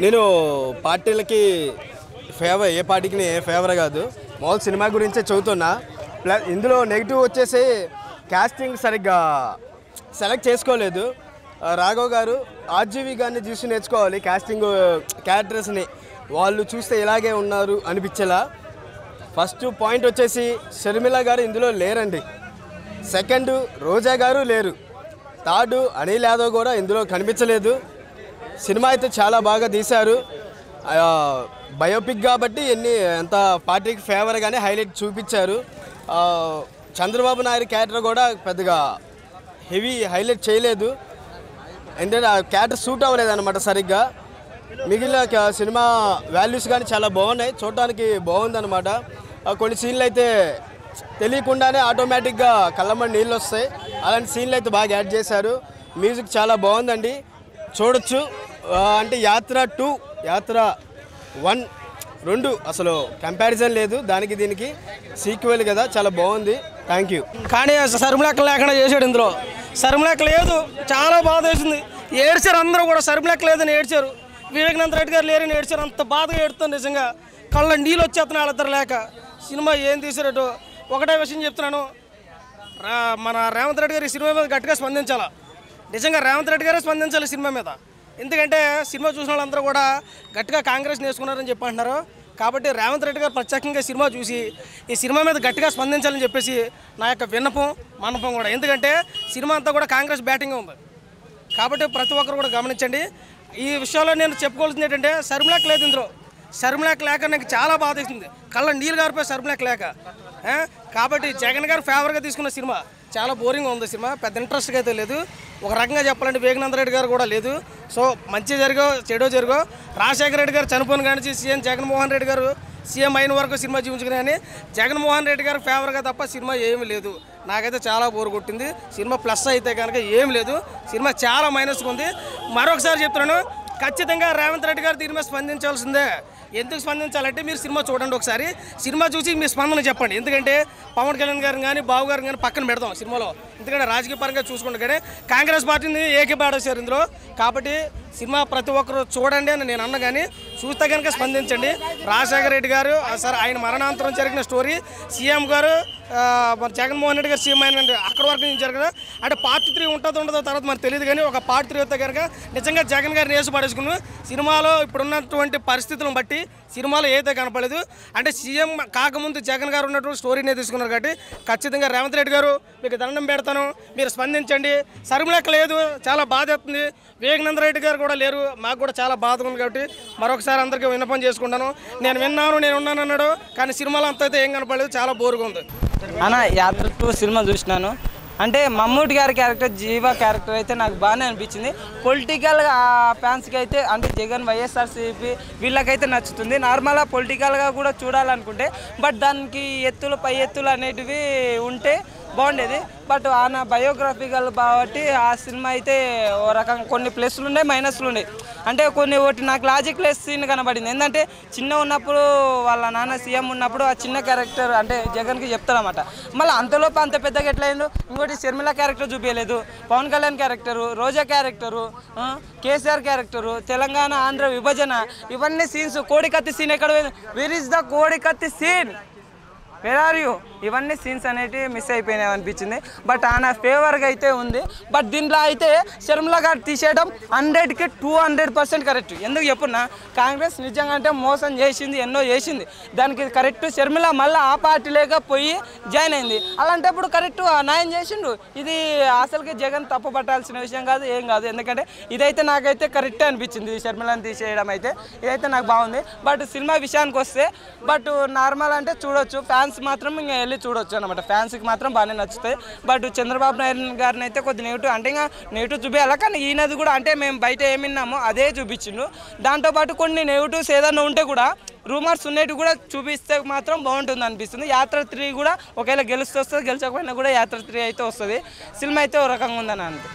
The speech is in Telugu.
నేను పార్టీలకి ఫేవర్ ఏ పార్టీకి ఫేవర్ కాదు, మామూలు సినిమా గురించే చదువుతున్నా. ప్లస్ ఇందులో నెగిటివ్ వచ్చేసి కాస్టింగ్ సరిగ్గా సెలెక్ట్ చేసుకోలేదు. రాఘవ్ గారు ఆర్జీవి గారిని చూసి నేర్చుకోవాలి కాస్టింగ్, క్యారెక్టర్స్ని వాళ్ళు చూస్తే ఇలాగే ఉన్నారు అనిపించేలా. ఫస్ట్ పాయింట్ వచ్చేసి షర్మిల గారు ఇందులో లేరండి. సెకండ్ రోజా గారు లేరు. థర్డ్ అనిల్ యాదవ్ కూడా ఇందులో కనిపించలేదు. సినిమా అయితే చాలా బాగా తీశారు. బయోపిక్ కాబట్టి ఎంత పార్టీకి ఫేవర్గానే హైలైట్ చూపించారు. చంద్రబాబు నాయుడు క్యారెక్టర్ కూడా పెద్దగా హెవీ హైలైట్ చేయలేదు, ఎందుకంటే ఆ క్యారెక్టర్ సూట్ అవ్వలేదు అనమాట సరిగ్గా. మిగిలిన సినిమా వాల్యూస్ కానీ చాలా బాగున్నాయి, చూడటానికి బాగుందన్నమాట. కొన్ని సీన్లు అయితే తెలియకుండానే ఆటోమేటిక్గా కళ్ళమ్మడి నీళ్ళు వస్తాయి, అలాంటి సీన్లు అయితే బాగా యాడ్ చేశారు. మ్యూజిక్ చాలా బాగుందండి, చూడొచ్చు. అంటే యాత్ర 2, యాత్ర 1, 2 అసలు కంపారిజన్ లేదు, దానికి దీనికి సీక్వెల్ కదా, చాలా బాగుంది. Thank you. కానీ సరుములెక్క లేకుండా చేశాడు ఇందులో. సరుములెక్క లేదు, చాలా బాధ వేసింది. ఏడ్చారు అందరూ కూడా, సరుములెక్క లేదని ఏడ్చారు. వివేకానంద రెడ్డి గారు లేరని ఏడ్చారు. అంత బాధగా ఏడుతుంది నిజంగా, కళ్ళ నీళ్ళు వచ్చేస్తున్నాయి వాళ్ళిద్దరు లేక. సినిమా ఏం తీసారటో ఒకటే విషయం చెప్తున్నాను, మన రేవంత్ రెడ్డి గారు ఈ సినిమా మీద గట్టిగా స్పందించాలా. నిజంగా రేవంత్ రెడ్డి గారే స్పందించాలి సినిమా మీద. ఎందుకంటే సినిమా చూసిన వాళ్ళందరూ కూడా గట్టిగా కాంగ్రెస్ నేర్చుకున్నారని చెప్పి అంటున్నారు. కాబట్టి రేవంత్ రెడ్డి గారు ప్రత్యేకంగా సినిమా చూసి ఈ సినిమా మీద గట్టిగా స్పందించాలని చెప్పేసి నా యొక్క విన్నపం మనపం కూడా. ఎందుకంటే సినిమా అంతా కూడా కాంగ్రెస్ బ్యాటింగ్ ఉంది కాబట్టి ప్రతి ఒక్కరు కూడా గమనించండి. ఈ విషయంలో నేను చెప్పుకోవాల్సింది ఏంటంటే, సరుములెక్క లేదు ఇందులో. సరుములెక్క లేక నాకు చాలా బాధ వేసింది, కళ్ళ నీళ్ళు గారిపోయి సరుములెక్క లేక. కాబట్టి జగన్ గారు ఫేవర్గా తీసుకున్న సినిమా చాలా బోరింగ్గా ఉంది. సినిమా పెద్ద ఇంట్రెస్ట్గా అయితే లేదు. ఒక రకంగా చెప్పాలంటే వివేకానంద రెడ్డి గారు కూడా లేదు. సో మంచి జరిగో చెడో జరిగో, రాజశేఖర రెడ్డి గారు చనిపోయిన కానీ సీఎం జగన్మోహన్ రెడ్డి గారు సీఎం అయిన వరకు సినిమా చూపించుకుని, కానీ జగన్మోహన్ రెడ్డి గారు ఫేవర్గా తప్ప సినిమా ఏమీ లేదు. నాకైతే చాలా బోరు కొట్టింది సినిమా. ప్లస్ అయితే కనుక ఏం లేదు, సినిమా చాలా మైనస్గా ఉంది. మరొకసారి చెప్తున్నాను, ఖచ్చితంగా రేవంత్ రెడ్డి గారు దీని మీద స్పందించాల్సిందే. ఎందుకు స్పందించాలంటే మీరు సినిమా చూడండి ఒకసారి, సినిమా చూసి మీ స్పందన చెప్పండి. ఎందుకంటే పవన్ కళ్యాణ్ గారిని కానీ బాబు గారిని కానీ పక్కన పెడదాం సినిమాలో. ఎందుకంటే రాజకీయ పరంగా చూసుకుంటే కానీ కాంగ్రెస్ పార్టీని ఏకీపాడేశారు ఇందులో. కాబట్టి సినిమా ప్రతి ఒక్కరు చూడండి అని నేను అన్నా, కానీ చూస్తే కనుక స్పందించండి. రాజశేఖర రెడ్డి గారు సరే ఆయన మరణాంతరం జరిగిన స్టోరీ, సీఎం గారు జగన్మోహన్ రెడ్డి గారు సీఎం అయిన అక్కడ వరకు నేను జరగదు. అంటే పార్ట్ 3 ఉండదో తర్వాత మనకు తెలియదు, కానీ ఒక పార్ట్ 3 వస్తే కనుక నిజంగా జగన్ గారిని వేసి పడేసుకున్నాం. సినిమాలో ఇప్పుడున్నటువంటి పరిస్థితులను బట్టి సినిమాలో ఏదైతే కనపడలేదు. అంటే సీఎం కాకముందు జగన్ గారు ఉన్నటువంటి స్టోరీనే తీసుకున్నారు. కాబట్టి ఖచ్చితంగా రేవంత్ రెడ్డి గారు మీకు దండం పెడతాను, మీరు స్పందించండి. సరుములెక్క లేదు, చాలా బాధ అవుతుంది. వివేకానంద రెడ్డి గారు కూడా లేరు, మాకు కూడా చాలా బాధ ఉంది. కాబట్టి మరొకసారి అందరికీ విన్నపం చేసుకుంటాను. నేను విన్నాను, నేను ఉన్నాను అన్నాడు, కానీ సినిమాలో అంత అయితే ఏం కనపడలేదు, చాలా బోరుగా ఉంది. అన్న యాత్ర 2 సినిమా చూసినాను. అంటే మమ్మూటి గారి క్యారెక్టర్, జీవా క్యారెక్టర్ అయితే నాకు బాగానే అనిపించింది. పొలిటికల్గా ఫ్యాన్స్కి అయితే అంటే జగన్ వైఎస్ఆర్సీపీ వీళ్ళకైతే నచ్చుతుంది. నార్మల్గా పొలిటికల్గా కూడా చూడాలనుకుంటే, బట్ దానికి ఎత్తులు పై ఎత్తులు అనేటివి ఉంటే బాగుండేది. బట్ ఆయన బయోగ్రఫికల్ కాబట్టి ఆ సినిమా అయితే ఓ రకంగా కొన్ని ప్లస్లు ఉన్నాయి, మైనస్లు ఉన్నాయి. అంటే ఒకటి నాకు లాజిక్ లెస్ సీన్ కనబడింది. ఏంటంటే చిన్న ఉన్నప్పుడు వాళ్ళ నాన్న సీఎం ఉన్నప్పుడు ఆ చిన్న క్యారెక్టర్ అంటే జగన్కి చెప్తారన్నమాట. మళ్ళీ అంతలోపు అంత పెద్దగా ఎట్లయిందో. ఇంకోటి షర్మిల క్యారెక్టర్ చూపించలేదు, పవన్ కళ్యాణ్ క్యారెక్టరు, రోజా క్యారెక్టరు, కేసీఆర్ క్యారెక్టరు, తెలంగాణ ఆంధ్ర విభజన, ఇవన్నీ సీన్స్. కోడికత్తి సీన్ ఎక్కడ, where is the Kodikathi scene, where are you? ఇవన్నీ సీన్స్ అనేవి మిస్ అయిపోయినాయి అనిపించింది. బట్ ఆయన ఫేవర్గా అయితే ఉంది. బట్ దీంట్లో అయితే షర్మిల గారు తీసేయడం 100కి 200% కరెక్ట్. ఎందుకు చెప్పున్నా, కాంగ్రెస్ నిజంగా అంటే మోసం చేసింది, ఎన్నో చేసింది, దానికి కరెక్ట్ షర్మిల మళ్ళీ ఆ పార్టీలోకి పోయి జాయిన్ అయింది. అలాంటప్పుడు కరెక్ట్ న్యాయం చేసిండు. ఇది అసలుకి జగన్ తప్పు పట్టాల్సిన విషయం కాదు, ఏం కాదు. ఎందుకంటే ఇదైతే నాకైతే కరెక్టే అనిపించింది, షర్మిలను తీసేయడం అయితే ఇదైతే నాకు బాగుంది. బట్ సినిమా విషయానికి వస్తే బట్ నార్మల్ అంటే చూడొచ్చు, ఫ్యాన్స్ మాత్రం ఇంకా వెళ్ళి చూడొచ్చు అనమాట. ఫ్యాన్స్కి మాత్రం బాగానే నచ్చుతాయి. బట్ చంద్రబాబు నాయుడు గారిని అయితే కొద్ది నెగిటివ్ అంటే ఇంకా నెగిటివ్ చూపించాలి. కానీ ఈయనది కూడా అంటే మేము బయట ఏమిన్నామో అదే చూపించిండు. దాంతోపాటు కొన్ని నెగిటివ్స్ ఏదైనా ఉంటే కూడా రూమర్స్ ఉన్నట్టు కూడా చూపిస్తే మాత్రం బాగుంటుంది అనిపిస్తుంది. యాత్ర 3 కూడా ఒకవేళ గెలుస్తే వస్తుంది, గెలిచకపోయినా కూడా యాత్ర 3 అయితే వస్తుంది. సినిమా అయితే ఒక రకంగా ఉందని అంతే.